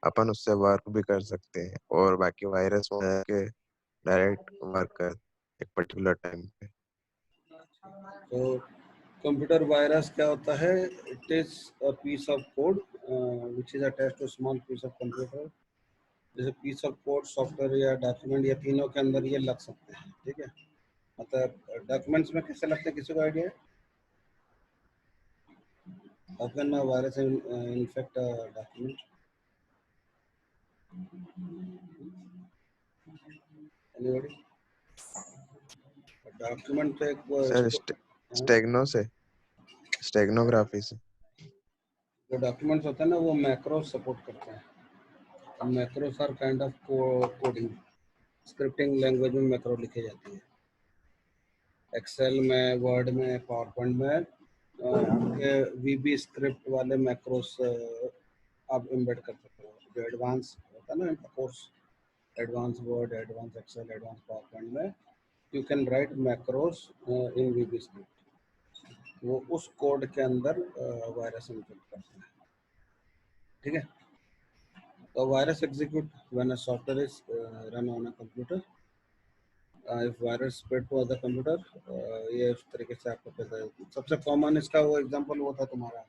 अपन उससे वर्क भी कर सकते हैं, और बाकी वायरस में है कि डायरेक्ट वर्क कर एक पर्टिकुलर टाइम पे। तो कंप्यूटर वायरस क्या होता है? It is a piece of code which is attached to small piece of computer. जैसे पीस ऑफ कोड, सॉफ्टवेयर या डॉक्यूमेंट, ये तीनों के अंदर ये लग सकते हैं। ठीक है, मतलब डॉक्यूमेंट्स में कैसे लगते हैं, किसी को आइडिया है? How can a virus infect a document? Anybody? Document तो एक सर स्टेगनो से, स्टेगनोग्राफी से। जो डॉक्यूमेंट्स होते हैं ना, वो मैक्रो सपोर्ट करते हैं। Macros are kind of coding, scripting language में मैक्रो लिखे जाती है। एक्सेल में, वर्ड में, पावर पॉइंट में आपके वीबी स्क्रिप्ट वाले मैक्रोस आप एम्बेड कर सकते हो। जो एडवांस होता है ना इनका कोर्स, advance word, advance excel, advance power point में you can write macros in VB script. वो उस कोड के अंदर वायरस इन्फेक्ट करते हैं। ठीक है, तो virus execute when a software is run on a computer. If virus spread to other computer, ये इस तरीके से आपको पता है। सबसे कॉमन इसका वो एग्जांपल वो था तुम्हारा,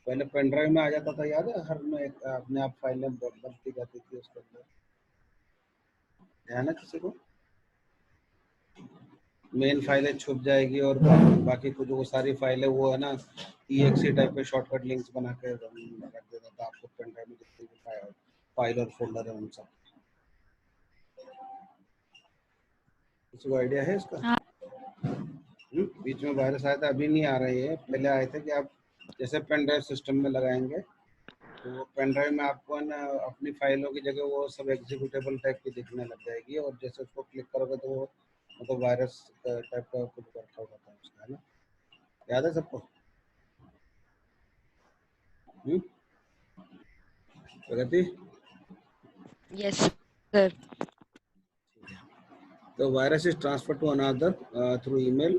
पहले पेन ड्राइव में आ जाता था, याद है? हर में एक अपने आप फाइलें बनती जाती थी उसके अंदर। ध्यान है किसी को? मेन फाइलें छुप जाएगी और बाकी कुछ वो सारी फाइलें वो है ना EXE टाइप के शॉर्टकट लिंक्स बना के रख देता था आपको पेन ड्राइव में, जितनी भी फाइल और फोल्डर है उन सब। किसी को आइडिया है इसका? बीच में वायरस आया था, अभी नहीं आ रही है, पहले आए थे कि आप जैसे पेन ड्राइव सिस्टम में लगाएंगे तो वो पेन ड्राइव में आपको ना अपनी फाइलों की जगह वो सब एग्जीक्यूटेबल टाइप की दिखने लग जाएगी, और जैसे उसको क्लिक करोगे तो वो मतलब वायरस टाइप का कुछ वर्कआउट होता है उसका, है ना? याद है सबको? प्रगति? Yes, sir. The virus is transferred to another through email,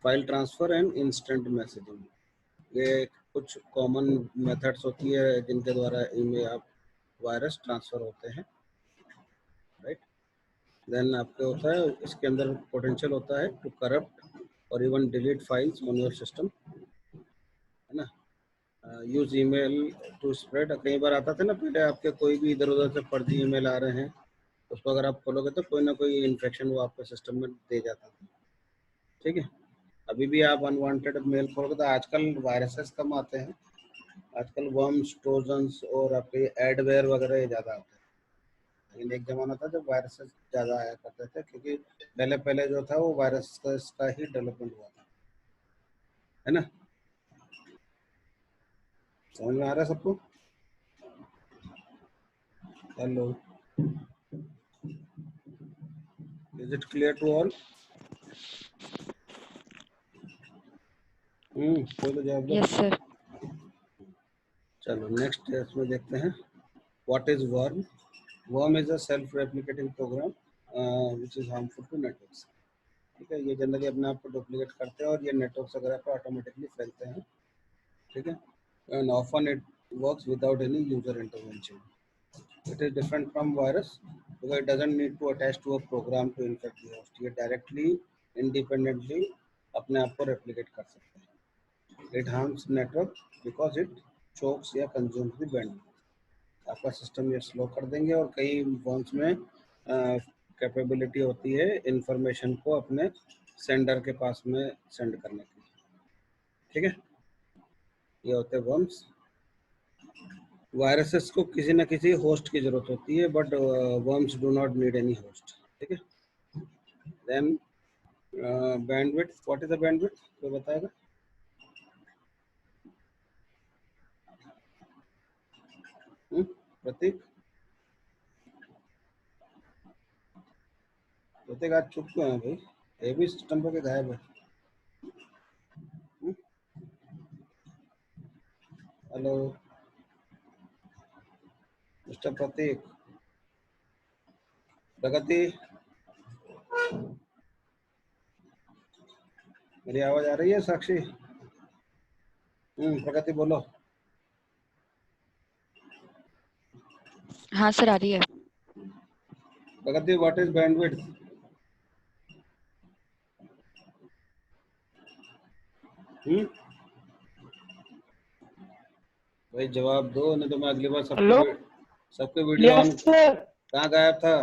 file transfer and instant messaging. ये कुछ कॉमन मेथड्स होती है जिनके द्वारा ईमेल आप वायरस ट्रांसफर होते हैं, राइट? देन आपके होता है इसके अंदर पोटेंशियल होता है टू करप्ट और even delete files on your system, है ना? Use email to spread. कई बार आता था ना पहले आपके कोई भी इधर उधर से फर्जी ईमेल आ रहे हैं, उसको अगर आप खोलोगे तो कोई ना कोई इन्फेक्शन वो आपके सिस्टम में दे जाता था। ठीक है, अभी भी आप अनवांटेड मेल खोलोगे तो आजकल वायरसेस कम आते हैं, आजकल वर्म्स, ट्रोजन्स और आपके एडवेयर वगैरह ज़्यादा आते हैं। लेकिन एक ज़माना था जब वायरसेस ज़्यादा आया करते थे, क्योंकि पहले पहले जो था वो वायरस का ही डेवलपमेंट हुआ था, है ना? समझ में आ रहा है सबको? Hello, is it clear to all? कोई तो जवाब दो। Yes, sir. चलो नेक्स्ट इसमें देखते हैं, what is worm? Worm is a self replicating program which is harmful to networks. ठीक है, ये जनरली अपने आप को डुप्लीकेट करते हैं और ये नेटवर्क्स वगैरह पर ऑटोमेटिकली फैलते हैं। ठीक है, and often it works without any user intervention. It is different from virus because it doesn't need to attach to a program to infect the host. ये डायरेक्टली इंडिपेंडेंटली अपने आप को रेप्लिकेट कर सकते हैं। It harms network because it chokes या consumes the bandwidth. आपका system ये स्लो कर देंगे, और कई वर्म्स में कैपेबिलिटी होती है इंफॉर्मेशन को अपने सेंडर के पास में सेंड करने की। ठीक है, ये होते हैं वर्म्स। वायरसेस को किसी न किसी होस्ट की जरूरत होती है, but worms do not need any host. ठीक है, then bandwidth, what is the bandwidth, कोई बताएगा? प्रतीक? प्रतीक आज चुप क्यों है भाई? ये भी सिस्टम पे गायब है। हेलो मिस्टर प्रतीक? प्रगति, मेरी आवाज आ रही है? साक्षी? प्रगति बोलो। हाँ सर, आ रही है। प्रगति, व्हाट इज बैंडविड्थ? भाई जवाब दो, नहीं तो मैं अगली बार हेलो। सबके वीडियो ऑन। Yes sir. कहाँ गायब था?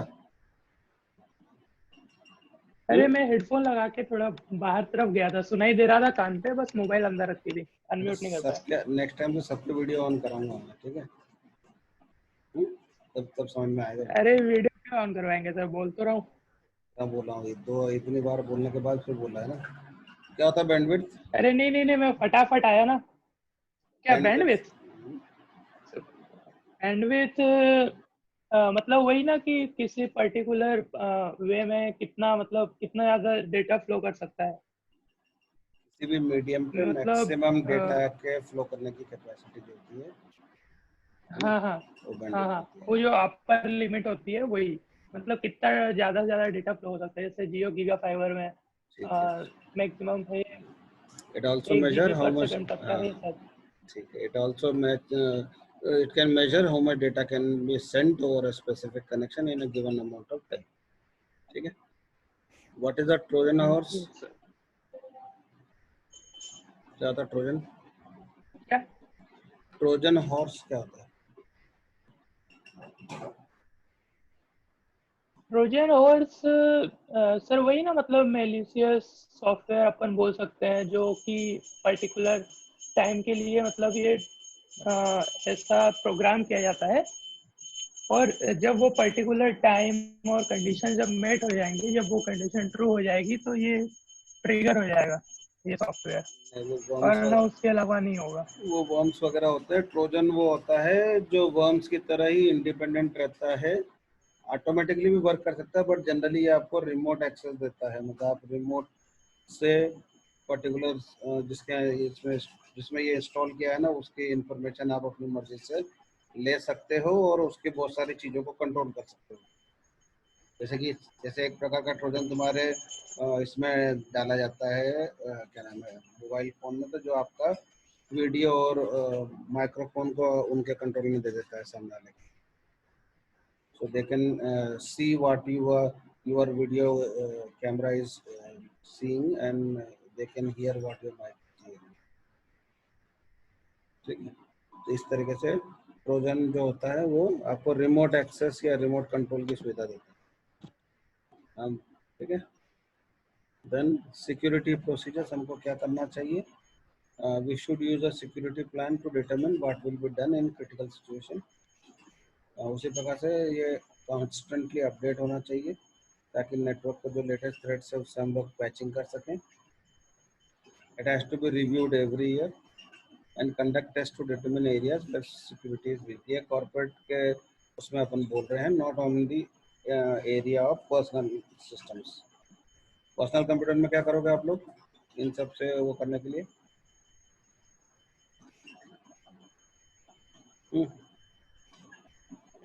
अरे मैं हेडफोन लगा के थोड़ा बाहर तरफ गया था, सुनाई दे रहा था कान पे, बस मोबाइल अंदर रखी थी, अनम्यूट नहीं कर पाया। सबके नेक्स्ट टाइम से सबके वीडियो ऑन कराऊंगा मैं, ठीक है? तब समझ में आएगा। अरे वीडियो क्यों ऑन करवाएंगे सर, बोल तो रहा हूँ। क्या बोला हूँ? इतनी बार बोलने के बाद फिर बोला है ना। क्या होता है बैंडविड्थ? अरे नहीं, मैं फटाफट आया ना। क्या बैंडविड्थ बैंडविड्थ? बैंडविड्थ मतलब वही ना कि किसी पर्टिकुलर वे में कितना, मतलब कितना ज्यादा डेटा फ्लो कर सकता है। किसी भी मीडियम पे मतलब मैक्सिमम डेटा के फ्लो करने की कैपेसिटी जो होती है, हाँ वो हाँ बैंडविड्थ हाँ, होती है। वो जो अपर लिमिट होती है वही, मतलब कितना ज्यादा से ज्यादा डेटा फ्लो हो सकता है। जैसे जियो गीगा फाइबर में ठीक है। मैक्सिमम है it also 1 major GB how पर मच। सेकंड तक का है शायद। ठीक है। It can measure how much data can be sent over a specific connection in a given amount of time. ठीक है। What is a Trojan horse? क्या होता है ट्रोजन? क्या ट्रोजन हॉर्स क्या होता है? ट्रोजन हॉर्स सर वही ना, मतलब मेलिशियस सॉफ्टवेयर अपन बोल सकते हैं, जो कि पर्टिकुलर टाइम के लिए मतलब ये ऐसा प्रोग्राम किया जाता है, और जब वो पर्टिकुलर टाइम और कंडीशन जब मेट हो जाएंगी, जब वो कंडीशन ट्रू हो जाएगी, तो ये ट्रिगर हो जाएगा ये सॉफ्टवेयर, और ना उसके अलावा नहीं होगा। वो वर्म्स वगैरह होते हैं। ट्रोजन वो होता है जो वर्म्स की तरह ही इंडिपेंडेंट रहता है, ऑटोमेटिकली भी वर्क कर सकता है, बट जनरली ये आपको रिमोट एक्सेस देता है। मतलब आप रिमोट से पर्टिकुलर जिसमें ये इंस्टॉल किया है ना, उसकी इंफॉर्मेशन आप अपनी मर्जी से ले सकते हो और उसकी बहुत सारी चीज़ों को कंट्रोल कर सकते हो। जैसे एक प्रकार का ट्रोजन तुम्हारे इसमें डाला जाता है, क्या नाम है, मोबाइल फ़ोन में, तो जो आपका वीडियो और माइक्रोफोन को उनके कंट्रोल में दे देता है सामने वाले। So they can see what your video camera is seeing, and they can hear what your mic is hearing. ठीक है। तो इस तरीके से ट्रोजन जो होता है वो आपको रिमोट एक्सेस या रिमोट कंट्रोल की सुविधा देता है। ठीक है। देन सिक्योरिटी प्रोसीजर्स, हमको क्या करना चाहिए? We should use a security plan to determine what will be done in critical situation. उसी प्रकार से ये कॉन्स्टेंटली अपडेट होना चाहिए ताकि नेटवर्क को जो लेटेस्ट थ्रेड्स है उससे हम लोग पैचिंग कर सकें। It has to be reviewed every year and conduct test to determine areas where security is weak. ये कॉर्पोरेट के उसमें अपन बोल रहे हैं, not on the area of personal systems. Personal computer में क्या करोगे आप लोग इन सब से वो करने के लिए?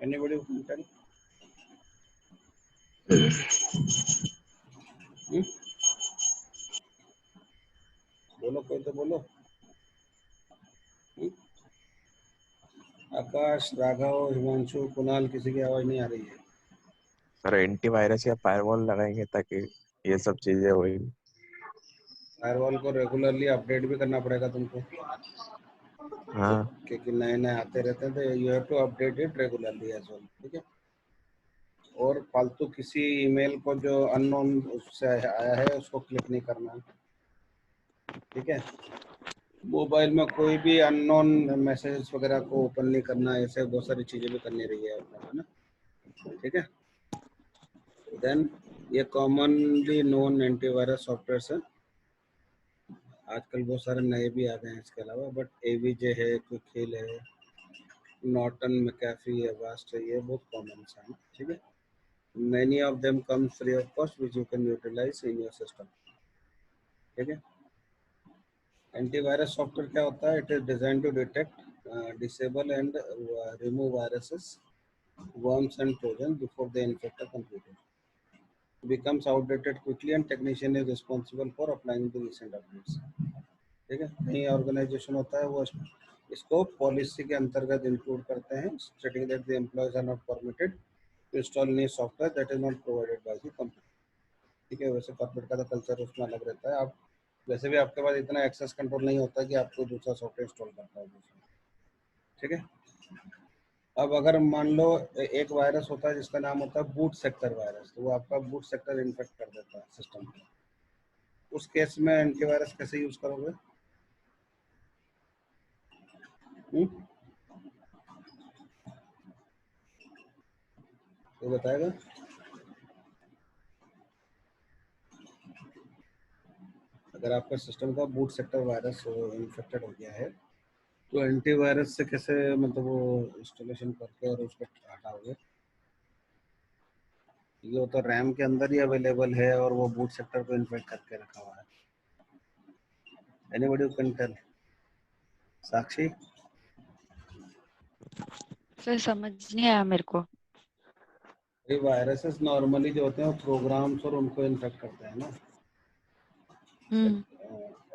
Anybody who can tell? बोलो, कोई तो बोलो। आकाश, राघव, हिमांशु, कुणाल, किसी की आवाज नहीं आ रही है। सर एंटीवायरस या फायरवॉल लगाएंगे ताकि ये सब चीजें होगी। फायरवॉल को रेगुलरली अपडेट भी करना पड़ेगा तुमको, हाँ क्योंकि नए नए आते रहते हैं, तो you have to update it regularly as well. ठीक है। और फालतू किसी ईमेल को जो अननोन उससे आया है उसको क्लिक नहीं करना। ठीक है। मोबाइल में कोई भी अननोन मैसेजेस वगैरह को ओपन नहीं करना। ऐसे बहुत सारी चीज़ें भी करनी रही है ना। ठीक है। देन ये कॉमनली नोन एंटीवायरस सॉफ्टवेयर है। आजकल बहुत सारे नए भी आ गए हैं इसके अलावा, बट एवीजे है, क्विकहिल है, नॉर्टन, मैकेफी है, वास्ट है, ये बहुत कॉमन है। ठीक है। Many of them come free of cost, which you can utilize in your system. ठीक है। एंटीवायरस सॉफ्टवेयर क्या होता है? It is design to detect, disable and remove viruses, worms and trojan before they infect a computer. Becomes outdated quickly and technician is responsible for applying the recent updates. ठीक है। नई organisation होता है वो इसको पॉलिसी के अंतर्गत include करते हैं, stating that the employees are not permitted to install any software that is not provided by the company. ठीक है, वैसे कॉर्पोरेट का तो कल्चर उसमें अलग रहता है। आप वैसे भी आपके पास इतना एक्सेस कंट्रोल नहीं होता कि आपको दूसरा सॉफ्टवेयर इंस्टॉल करना हो दूसरा। ठीक है, अब अगर मान लो एक वायरस होता है जिसका नाम होता है बूट सेक्टर वायरस, तो वो आपका बूट सेक्टर इन्फेक्ट कर देता है सिस्टम को। उस केस में एंटीवायरस कैसे यूज करोगे? तो बताएगा? अगर आपका सिस्टम का बूट सेक्टर वायरस इन्फेक्टेड हो गया है तो एंटीवायरस से कैसे मतलब वो इंस्टॉलेशन करके और उसको हटाओगे? ये वो तो रैम के अंदर ही अवेलेबल है और वो बूट सेक्टर को इन्फेक्ट करके रखा हुआ है। Anybody can tell? Sakshi? Sir समझ नहीं आया मेरे को। ये वायरसेस नॉर्मली जो होते हैं वो प्रोग्राम्स और उनको इन्फेक्ट करते हैं ना।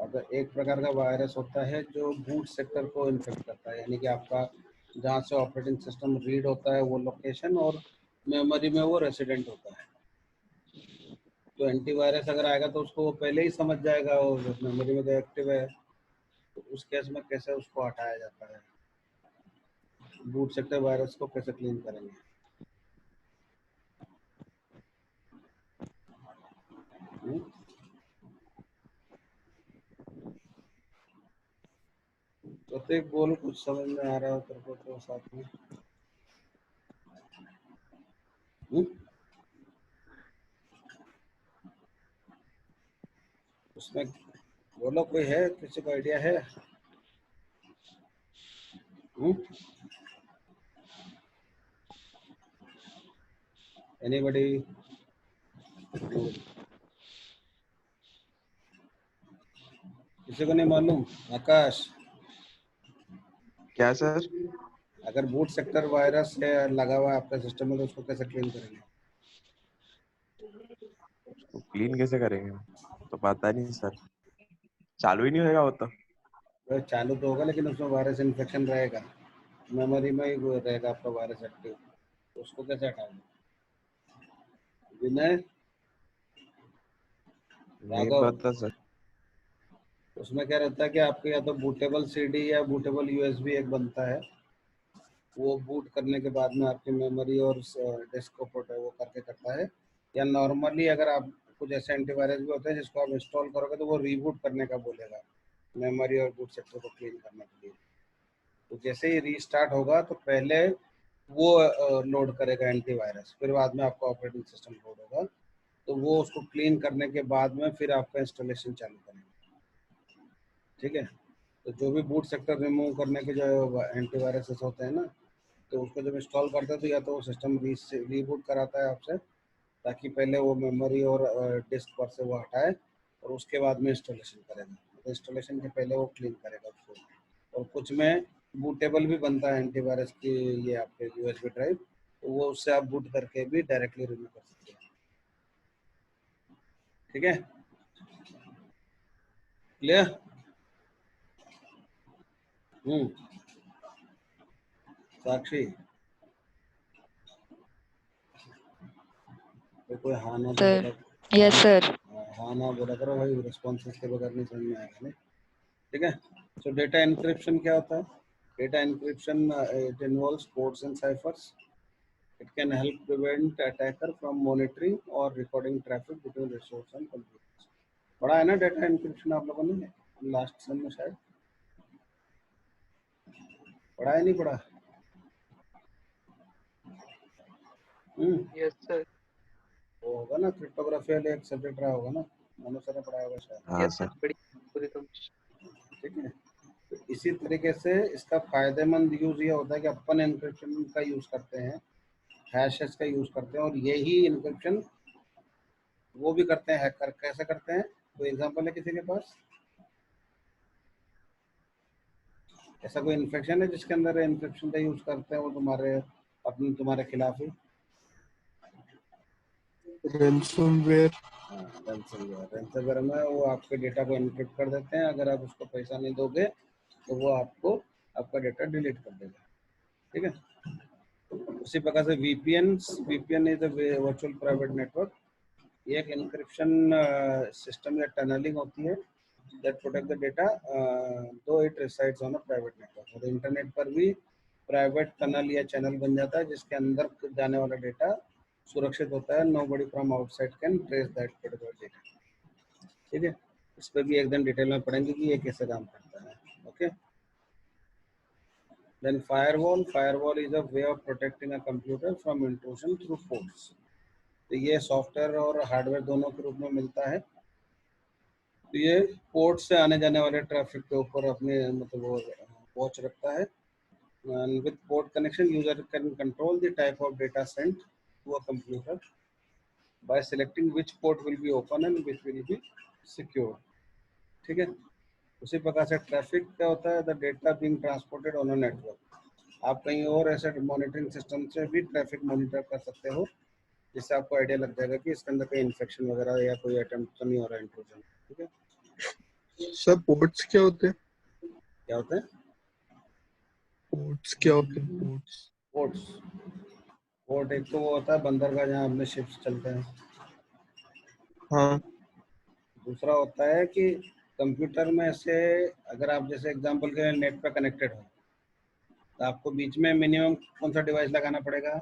अगर एक प्रकार का वायरस होता है जो बूट सेक्टर को इन्फेक्ट करता है, यानी कि आपका जहाँ से ऑपरेटिंग सिस्टम रीड होता है वो लोकेशन और मेमोरी में वो रेसिडेंट होता है। तो एंटीवायरस अगर आएगा तो उसको वो पहले ही समझ जाएगा वो मेमोरी में तो एक्टिव है, तो उस केस में कैसे उसको हटाया जाता है? बूट सेक्टर वायरस को कैसे क्लीन करेंगे? प्रत्येक बोल कुछ समझ में आ रहा हो तेरे को तो साथ में। उसमें बोलो, कोई है, किसी को आइडिया है? एनीबॉडी? किसी को नहीं मालूम? आकाश? क्या सर? अगर बूट सेक्टर वायरस है लगा हुआ है आपका सिस्टम में तो उसको कैसे क्लीन करेंगे? उसको क्लीन कैसे करेंगे तो पता नहीं सर, चालू ही नहीं होगा वो तो। तो चालू तो होगा लेकिन उसमें वायरस इन्फेक्शन रहेगा, मेमोरी में ही वो रहेगा आपका वायरस एक्टिव, तो उसको कैसे हटाएंगे? विनय? नहीं राघव? पता सर। उसमें क्या रहता है कि आपके या तो बूटेबल सीडी या बूटेबल यूएसबी एक बनता है, वो बूट करने के बाद में आपकी मेमोरी और डिस्क को वो करके करता है। या नॉर्मली अगर आप कुछ ऐसे एंटीवायरस भी होते हैं जिसको आप इंस्टॉल करोगे तो वो रीबूट करने का बोलेगा मेमोरी और बूट सेक्टर को क्लीन करने के लिए। तो जैसे ही रीस्टार्ट होगा तो पहले वो लोड करेगा एंटीवायरस, फिर बाद में आपका ऑपरेटिंग सिस्टम लोड होगा, तो वो उसको क्लीन करने के बाद में फिर आपका इंस्टॉलेशन चालू करेगा। ठीक है, तो जो भी बूट सेक्टर रिमूव करने के जो एंटीवायरसेस होते हैं ना, तो उसको जब इंस्टॉल करते हैं तो या तो वो सिस्टम रीबूट कराता है आपसे ताकि पहले वो मेमोरी और डिस्क पर से वो हटाए और उसके बाद में इंस्टॉलेशन करेगा। तो इंस्टॉलेशन के पहले वो क्लीन करेगा उसको। और कुछ में बूटेबल भी बनता है एंटीवायरस की, ये आपके यूएसबी ड्राइव, तो वो उससे आप बूट करके भी डायरेक्टली रिमूव कर सकते हैं। ठीक है, क्लियर? साक्षी? तो कोई हाँ ना तो सर बोला, यस सर। हाँ ना बोला करो भाई, रिस्पॉन्सेस के बगैर नहीं समझ में आएगा। नहीं, ठीक है। सो डेटा एन्क्रिप्शन क्या होता है? Data encryption it involves codes and cyphers. It can help prevent attacker from monitoring or recording traffic between resource and computers. पढ़ा है ना डेटा एन्क्रिप्शन आप लोगों ने लास्ट सेम में? शायद पढ़ा है, नहीं पढ़ा? Yes sir. वो होगा ना, क्रिप्टोग्राफी वाले एक सब्जेक्ट रहा होगा ना, मनु सर ने पढ़ाया होगा शायद। हाँ यस सर। सर, बड़ी पूरी तुम। ठीक है, तो इसी तरीके से इसका फायदेमंद यूज ये होता है कि अपन एन्क्रिप्शन का यूज करते हैं, हैशेस का यूज करते हैं, और यही एन्क्रिप्शन वो भी करते हैं हैकर। कैसे करते हैं? कोई एग्जांपल है किसी के पास? ऐसा कोई इन्फेक्शन है जिसके अंदर एन्क्रिप्शन का यूज करते हैं वो तुम्हारे खिलाफ ही? रैनसमवेयर। हाँ, रैनसमवेयर में वो आपके डेटा को एन्क्रिप्ट कर देते हैं। अगर आप उसको पैसा नहीं दोगे तो वो आपको आपका डेटा डिलीट कर देगा। ठीक है, उसी प्रकार से VPN is a virtual private network. ये एक इंक्रिप्शन सिस्टम या टनलिंग होती है that protect the data though it resides on a private network। और इंटरनेट पर भी प्राइवेट टनल या चैनल बन जाता है जिसके अंदर जाने वाला डेटा सुरक्षित होता है। nobody from outside can trace that particular data। ठीक है, इस पर भी एकदम डिटेल में पढ़ेंगे कि ये कैसे काम करता है। Okay, then firewall is a way of protecting a computer from intrusion through ports। तो ये सॉफ्टवेयर और हार्डवेयर दोनों के रूप में मिलता है। तो ये पोर्ट से आने जाने वाले ट्रैफिक के ऊपर अपने मतलब वो वॉच रखता है। With port connection user can control the type of data sent to a computer by selecting which port will be open and which will be secure. ठीक है, उसी प्रकार से ट्रैफिक क्या होता है, the data being transported on a network. आप कहीं और ऐसे मॉनिटरिंग सिस्टम से भी ट्रैफिक मॉनिटर कर सकते हो जिससे आपको आइडिया लग जाएगा कि इसके अंदर कोई इन्फेक्शन वगैरह या कोई अटेम्प्ट तो नहीं हो रहा है इंट्रूजन। ठीक है, सर पोर्ट्स क्या होते हैं? क्या होता है पोर्ट्स क्या होते हैं? पोर्ट्स पोर्ट एक तो वो होता है बंदरगाह जहाँ अपने शिप्स चलते हैं। हाँ। दूसरा होता है कि कंप्यूटर में से अगर आप जैसे एग्जांपल के नेट पे कनेक्टेड हो तो आपको बीच में मिनिमम कौन सा डिवाइस लगाना पड़ेगा,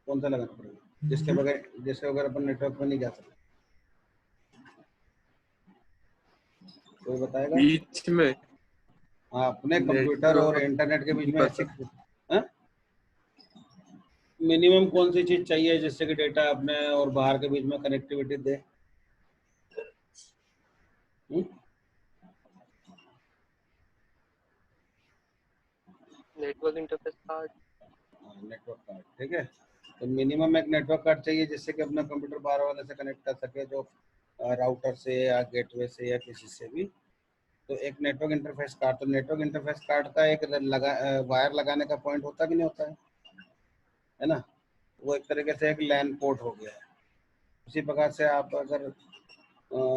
कौन सा लगाना पड़ेगा जिसके बगैर अपन नेटवर्क में नहीं जा सकते? कोई बताएगा? बीच में हाँ, अपने कंप्यूटर और इंटरनेट के बीच में ऐसी मिनिमम कौन सी चीज चाहिए जिससे कि डेटा अपने और बाहर के बीच में कनेक्टिविटी दे? Network interface card. Network card. ठीक है, तो मिनिमम एक नेटवर्क कार्ड चाहिए जिससे कि अपना कंप्यूटर बाहर वाले से कनेक्ट कर सके, जो राउटर से या गेटवे से या किसी से भी। तो एक नेटवर्क इंटरफेस कार्ड, तो नेटवर्क इंटरफेस कार्ड का एक वायर लगाने का पॉइंट होता कि नहीं होता है ना? वो एक तरीके से एक लैन पोर्ट हो गया है। उसी प्रकार से आप अगर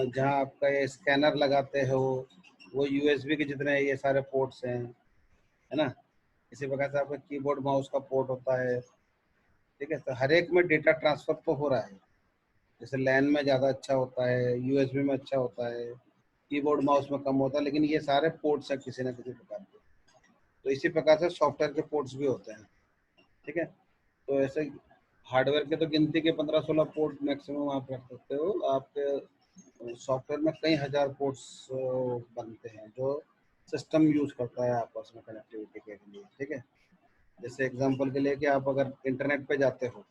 जहाँ आपका ये स्कैनर लगाते हो वो यूएसबी के जितने ये सारे पोर्ट्स हैं, है ना? इसी प्रकार से आपका कीबोर्ड माउस का पोर्ट होता है। ठीक है, तो हर एक में डेटा ट्रांसफर तो हो रहा है। जैसे लैन में ज़्यादा अच्छा होता है, यूएसबी में अच्छा होता है, कीबोर्ड माउस में कम होता है, लेकिन ये सारे पोर्ट्स हैं किसी न किसी प्रकार के। तो इसी प्रकार से सॉफ्टवेयर के पोर्ट्स भी होते हैं। ठीक है, तो ऐसे हार्डवेयर के तो गिनती के 15-16 पोर्ट मैक्सिमम आप रख सकते हो। आपके सॉफ्टवेयर में कई हजार पोर्ट्स बनते हैं जो सिस्टम यूज करता है आपस में कनेक्टिविटी के लिए। ठीक है, जैसे एग्जांपल के लिए कि आप अगर इंटरनेट पे जाते हो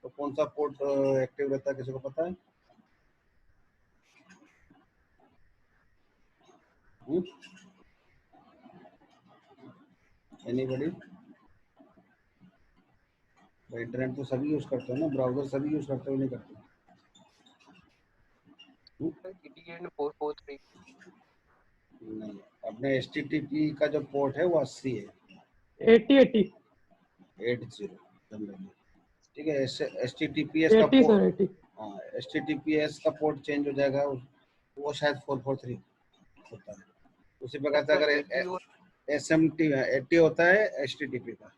तो कौन सा पोर्ट एक्टिव रहता है, किसी को पता है? एनीबॉडी? इंटरनेट तो सभी यूज करते हो ना, ब्राउजर सभी यूज करते हो नहीं करते? नहीं, अपने HTTP का जो पोर्ट है वो 80 है। 80 जनरली। ठीक है, HTTPS का 80 पोर्ट, सर 80। हाँ, HTTPS का पोर्ट चेंज हो जाएगा, वो शायद 443 होता है। उसी प्रकार से अगर SMT 80 होता है HTTP का,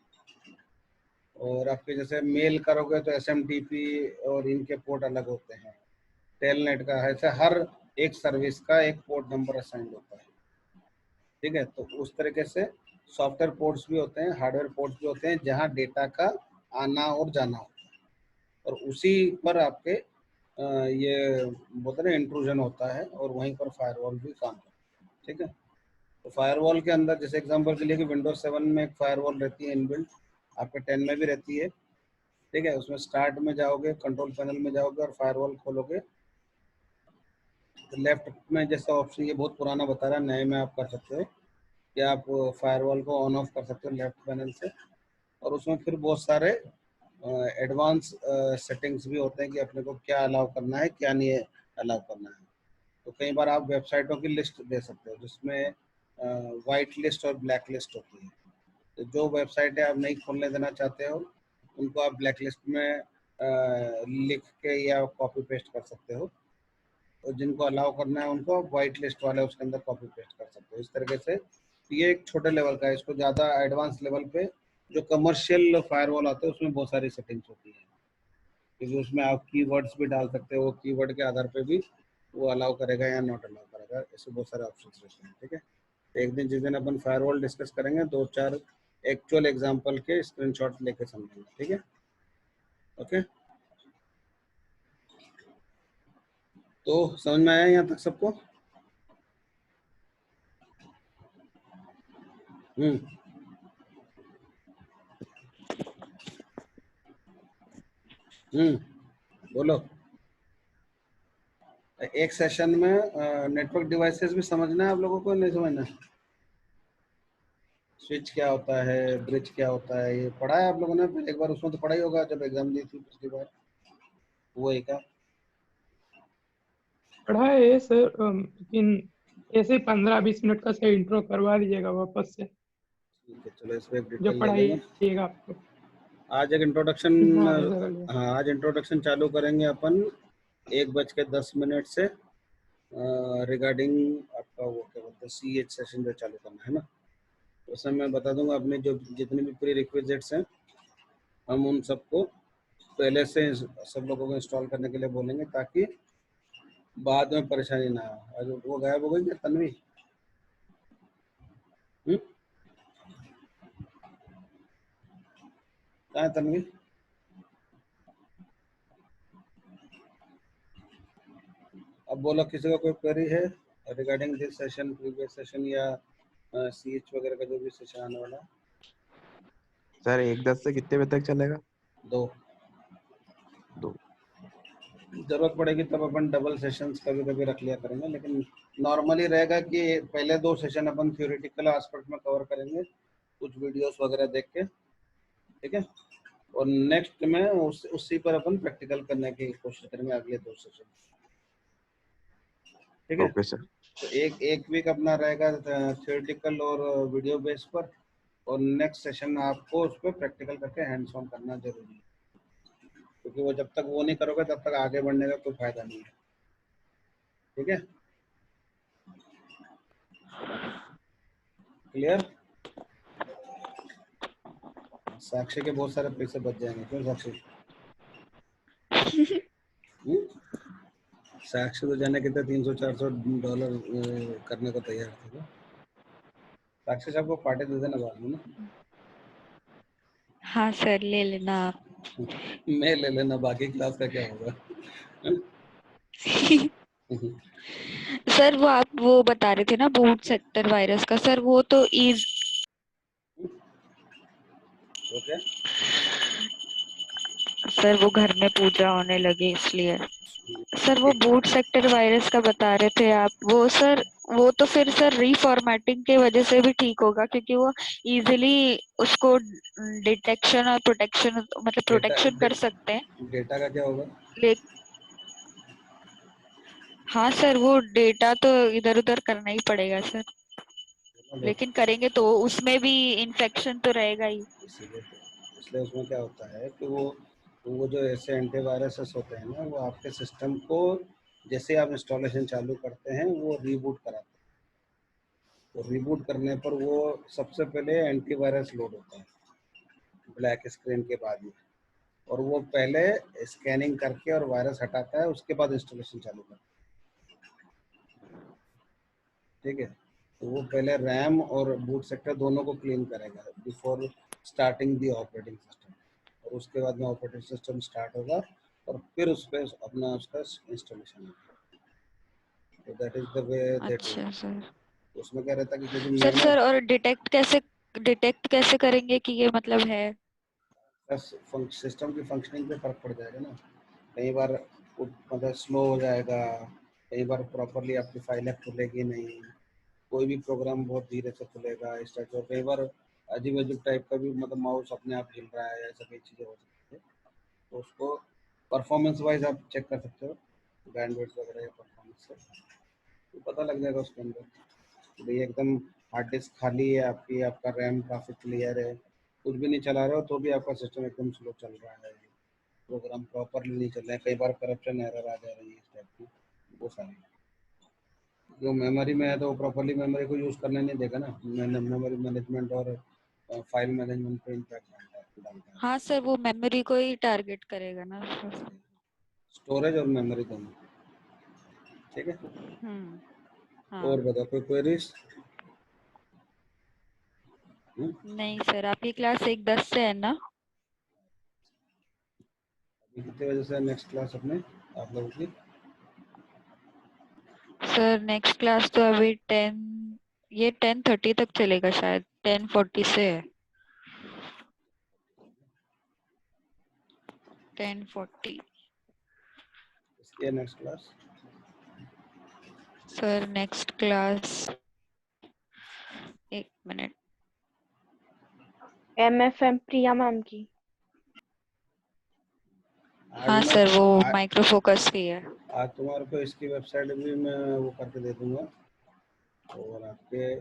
और आपके जैसे मेल करोगे तो SMTP और इनके पोर्ट अलग होते हैं। टेलनेट का ऐसे हर एक सर्विस का एक पोर्ट नंबर असाइन होता है। ठीक है, तो उस तरीके से सॉफ्टवेयर पोर्ट्स भी होते हैं, हार्डवेयर पोर्ट्स भी होते हैं जहां डेटा का आना और जाना होता है, और उसी पर आपके ये बोलते हैं इंट्रूजन होता है, और वहीं पर फायरवॉल भी काम करता है। ठीक है, तो फायरवॉल के अंदर जैसे एग्जांपल के लिए कि विंडोज 7 में एक फायरवॉल रहती है इनबिल्ट, आपके 10 में भी रहती है। ठीक है, उसमें स्टार्ट में जाओगे, कंट्रोल पैनल में जाओगे और फायरवॉल खोलोगे, तो लेफ्ट में जैसा ऑप्शन, ये बहुत पुराना बता रहा है, नए में आप कर सकते हो कि आप फायरवॉल को ऑन ऑफ कर सकते हो लेफ्ट पैनल से, और उसमें फिर बहुत सारे एडवांस सेटिंग्स भी होते हैं कि अपने को क्या अलाउ करना है, क्या नहीं अलाउ करना है। तो कई बार आप वेबसाइटों की लिस्ट दे सकते हो जिसमें वाइट लिस्ट और ब्लैक लिस्ट होती है। तो जो वेबसाइटें आप नहीं खोलने देना चाहते हो उनको आप ब्लैक लिस्ट में लिख के या कॉपी पेस्ट कर सकते हो। और जिनको अलाउ करना है उनको वाइट लिस्ट वाले उसके अंदर कॉपी पेस्ट कर सकते हो इस तरीके से। ये एक छोटे लेवल का है, इसको ज़्यादा एडवांस लेवल पे जो कमर्शियल फायरवॉल आते हैं उसमें बहुत सारी सेटिंग्स होती है, क्योंकि उसमें आप कीवर्ड्स भी डाल सकते हो, कीवर्ड के आधार पे भी वो अलाउ करेगा या नॉट अलाउ करेगा, ऐसे बहुत सारे ऑप्शंस रहते हैं। ठीक है, एक दिन जिस दिन अपन फायरवॉल डिस्कस करेंगे 2-4 एक्चुअल एग्जांपल के स्क्रीनशॉट लेके समझेंगे। ठीक है, ओके। तो समझ में आया यहाँ तक सबको? बोलो। एक सेशन में नेटवर्क डिवाइसेस भी समझना है आप लोगों को, नहीं समझना? स्विच क्या होता है, ब्रिज क्या होता है, ये पढ़ा है आप लोगों ने? एक बार उसमें तो पढ़ा ही होगा जब एग्जाम दी थी पिछली बार, वो है क्या? पढ़ा है सर, लेकिन ऐसे 15-20 मिनट का से इंट्रो करवा दीजिएगा वापस से, ठीक है, चलो इसमें एक जो डिटेल ले लेंगे। पढ़ाइएगा आपको। आज एक इंट्रोडक्शन, हाँ ऐसा कर लिया। हाँ आज इंट्रोडक्शन चालू करेंगे अपन 1:10 से रिगार्डिंग आपका वो क्या बोलते हैं CH सेशन जो चालू करना है ना, उसमें मैं बता दूंगा अपने जो जितने भी प्री रिक्विजिट्स हैं हम उन सबको पहले से सब लोगों को इंस्टॉल करने के लिए बोलेंगे, ताकि बाद में परेशानी ना हो। आज वो गायब हो गई क्या तन्वी? कहाँ है तन्वी? अब बोलो, किसी का कोई क्वेरी है regarding this session, previous session या CH वगैरह का जो भी सेशन आने वाला है? सर 1:10 से कितने बजे तक चलेगा? 2 जरूरत पड़ेगी तब अपन डबल सेशंस कभी कभी रख लिया करेंगे, लेकिन नॉर्मली रहेगा कि पहले 2 सेशन अपन थ्योरेटिकल एस्पेक्ट में कवर करेंगे कुछ वीडियोस वगैरह देख के। ठीक है, और नेक्स्ट में उसी पर अपन प्रैक्टिकल करने की कोशिश करेंगे अगले 2 सेशन। ठीक है, ओके सर। तो एक वीक अपना रहेगा थ्योरेटिकल और वीडियो बेस पर, और नेक्स्ट सेशन आपको उस पर प्रैक्टिकल करके हैंड्स ऑन करना जरूरी है, क्योंकि वो जब तक वो नहीं करोगे तब तक आगे बढ़ने का कोई फायदा नहीं है। ठीक है, क्लियर? साक्षी के बहुत सारे पैसे बच जाएंगे। क्यों साक्षी? साक्षी तो जाने कितने $300-400 करने को तैयार थे। साक्षी साहब को पार्टी दे देना बाद में ना। हाँ सर, ले लेना आप। मैं ले लेना, बाकी क्लास का क्या होगा? सर वो आप वो बता रहे थे ना बूट सेक्टर वायरस का, सर वो तो ओके, सर वो घर में पूजा होने लगी इसलिए। सर वो बूट सेक्टर वायरस का बता रहे थे आप, वो सर वो तो फिर सर रीफॉर्मेटिंग के वजह से भी ठीक होगा, क्योंकि वो इजीली उसको डिटेक्शन और प्रोटेक्शन मतलब प्रोटेक्शन कर सकते हैं। डेटा का क्या होगा? हाँ सर, वो डेटा तो इधर उधर करना ही पड़ेगा सर, लेकिन करेंगे तो उसमें भी इन्फेक्शन तो रहेगा ही। इसलिए उसमें क्या होता है कि वो जो ऐसे एंटीवायरसेस होते हैं ना, वो आपके सिस्टम को जैसे आप इंस्टॉलेशन चालू करते हैं वो रीबूट कराते हैं। तो रीबूट करने पर वो सबसे पहले एंटीवायरस लोड होता है ब्लैक स्क्रीन के बाद में, और वो पहले स्कैनिंग करके और वायरस हटाता है, उसके बाद इंस्टॉलेशन चालू करता है। ठीक है, तो वो पहले रैम और बूट सेक्टर दोनों को क्लीन करेगा before starting the operating system, और उसके बाद में ऑपरेटिंग सिस्टम स्टार्ट होगा और फिर उस पर अपना उसका इंस्टॉलेशन होगा। तो that is the way they do. अच्छा सर। उसमें क्या रहता है कि क्योंकि सर मैंने सर और डिटेक्ट कैसे करेंगे कि ये मतलब है? सिस्टम की फंक्शनिंग पे फर्क पड़ जाएगा ना। कई बार मतलब स्लो हो जाएगा, कई बार प्रॉपरली आपकी फाइलें खुलेगी नहीं, कोई भी प्रोग्राम बहुत धीरे से खुलेगा इस टाइप का, कई बार अजीब अजीब टाइप का भी मतलब माउस अपने आप हिल रहा है, ऐसा कई चीज़ें हो सकती है। तो उसको परफॉर्मेंस वाइज आप चेक कर सकते हो, बैंडविड्थ वगैरह या परफॉर्मेंस से तो पता लग जाएगा उसके अंदर कि भाई एकदम हार्ड डिस्क खाली है आपकी, आपका रैम काफ़ी क्लियर है, कुछ भी नहीं चला रहे हो तो भी आपका सिस्टम एकदम स्लो चल रहा है, प्रोग्राम प्रॉपरली नहीं चल रहा है, कई बार करप्शन एरर आ जा रही है इस टाइप की। वो सारी, जो मेमोरी में है तो प्रॉपरली मेमोरी को यूज करने नहीं देगा ना, मेमोरी मैनेजमेंट और फाइल मैनेजमेंट पे इम्पैक्ट डालता है। हाँ सर, वो मेमोरी को ही टारगेट करेगा ना। स्टोरेज और मेमोरी दोनों, ठीक है। हाँ। और बता कोई क्वेरीज? नहीं सर, आपकी क्लास 1:10 से है ना? कितने बजे से नेक्स्ट क्लास अपने आप लोगों की? सर नेक्स्ट क्लास तो अभी 10:30 तक चलेगा शायद, 10:40 से है। 10:40। इसकी next class? Sir next class, एक मिनट। MFM प्रिया मैम की। हाँ सर, वो माइक्रो फोकस की है। आज तुम्हारे को इसकी वेबसाइट भी मैं वो करके दे दूंगा, और आपके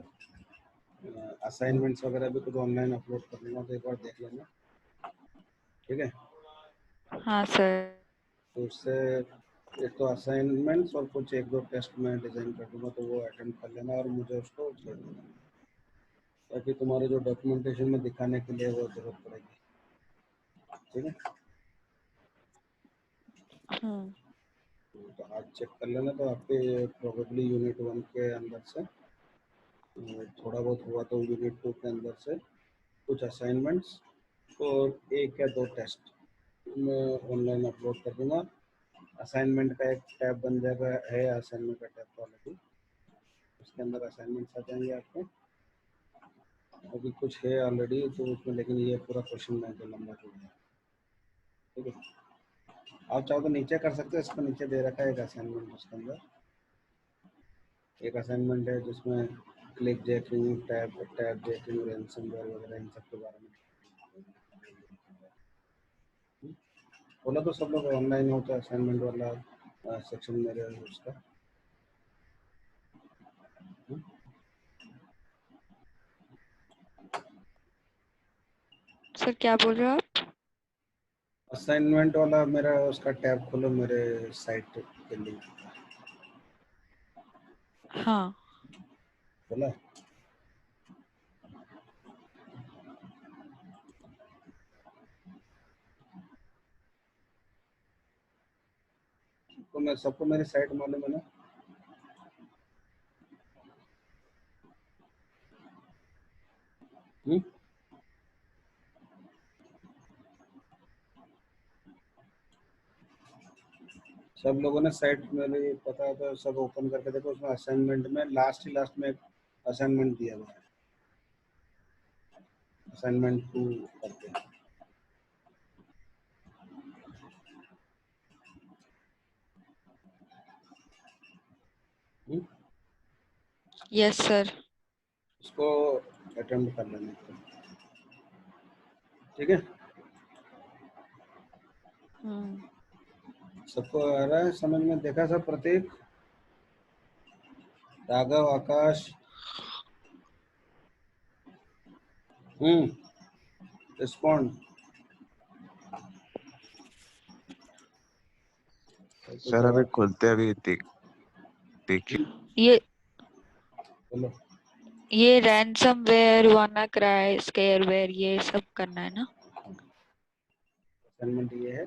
असाइनमेंट्स वगैरह भी कुछ ऑनलाइन अपलोड कर दूंगा, तो एक बार देख लेना, ठीक है। हाँ सर। तो उससे एक तो असाइनमेंट्स और कुछ 1-2 टेस्ट में डिजाइन कर दूंगा, तो वो अटेम्प्ट कर लेना और मुझे उसको भेज देना, ताकि तुम्हारे जो डॉक्यूमेंटेशन में दिखाने के लिए वो जरूरत पड़ेगी, ठीक है। तो आज चेक कर लेना, तो आपके प्रोबेबली यूनिट 1 के अंदर से थोड़ा बहुत हुआ तो यूनिट 2 के अंदर से कुछ असाइनमेंट्स और 1 या 2 टेस्ट मैं ऑनलाइन अपलोड कर दूंगा। असाइनमेंट का एक टैब बन जाएगा, है असाइनमेंट का टैब ऑलरेडी, उसके अंदर असाइनमेंट्स आ जाएंगे आपके। अभी कुछ है ऑलरेडी तो उसमें, लेकिन ये पूरा क्वेश्चन बैंक लंबा हो गया, ठीक है। आप चाहो तो नीचे कर सकते हो, इसको नीचे दे रखा है एक असाइनमेंट, उसके अंदर एक असाइनमेंट है जिसमें click jacking, tab jacking, ransomware वगैरह इन सब के बारे में बोला, तो सब लोग ऑनलाइन होता है असाइनमेंट वाला सेक्शन मेरे उसका। सर क्या बोल रहे हो आप? असाइनमेंट वाला मेरा उसका टैब खोलो मेरे साइट के लिंक, हाँ। बोला। तो मैं सबको मेरी साइट मालूम है ना? सब लोगों ने साइट मेरी पता है तो सब ओपन करके देखो, उसमें असाइनमेंट में लास्ट में असाइनमेंट दिया हुआ है, असाइनमेंट 2 करके। Yes sir. उसको अटेम्प्ट कर लेना, ठीक है। सबको आ रहा है समझ में? देखा सब? प्रतीक, राघव, आकाश, रिस्पॉन्ड। सर अभी खुलते अभी देखिए। ये बोलो। ये रैंसमवेयर, वाना क्राई, स्केयरवेयर, ये सब करना है ना? असाइनमेंट ये है,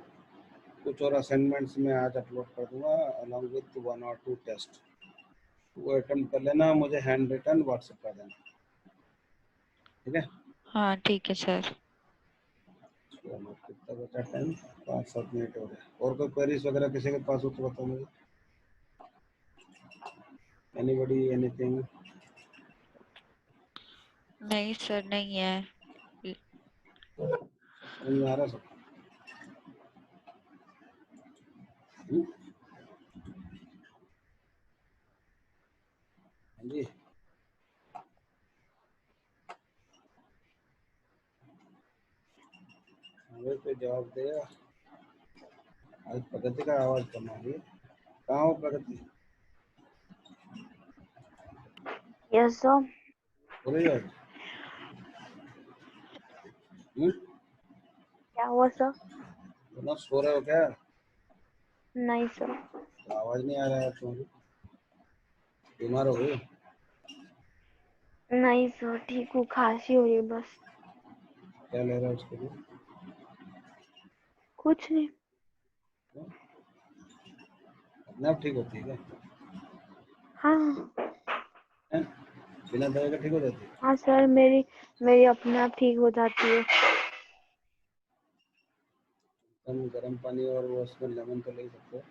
कुछ और असाइनमेंट्स में आज अपलोड कर दूंगा अलॉन्ग विद 1 और 2 टेस्ट, वो अटेम्प्ट कर लेना, मुझे हैंड रिटन व्हाट्सएप कर देना, ठीक है। हाँ ठीक है सर। कितना बचा टाइम? 5-7 मिनट हो गए। और कोई क्वेरीज वगैरह किसी के पास हो तो बताओ मुझे। Anybody, anything? नहीं सर, नहीं है। समझ में आ रहा सब? हाँ जी। हमें कोई जवाब देगा? आज प्रगति का आवाज कम आ रही है, कहाँ हो प्रगति? Yes sir. बोले आज क्या हुआ सर? बोला, सो रहे हो क्या? नहीं सर। तो आवाज नहीं आ रहा है तुम्हारी, बीमार हो गई? नहीं सर, ठीक हूँ, खांसी हो रही है बस। क्या ले रहा है उसके लिए? कुछ नहीं। अपने आप ठीक होती है क्या? हाँ हैं? बिना दवाई का ठीक हो जाती है? हाँ सर, मेरी मेरी अपने आप ठीक हो जाती है। हम गर्म पानी और वो उसमें लेमन तो ले सकते हो।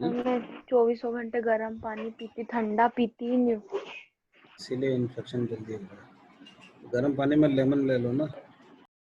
सर मैं 24 घंटे गर्म पानी पीती, ठंडा पीती ही नहीं हूँ। इसीलिए इन्फेक्शन जल्दी होता है। गर्म पानी में लेमन ले लो ना,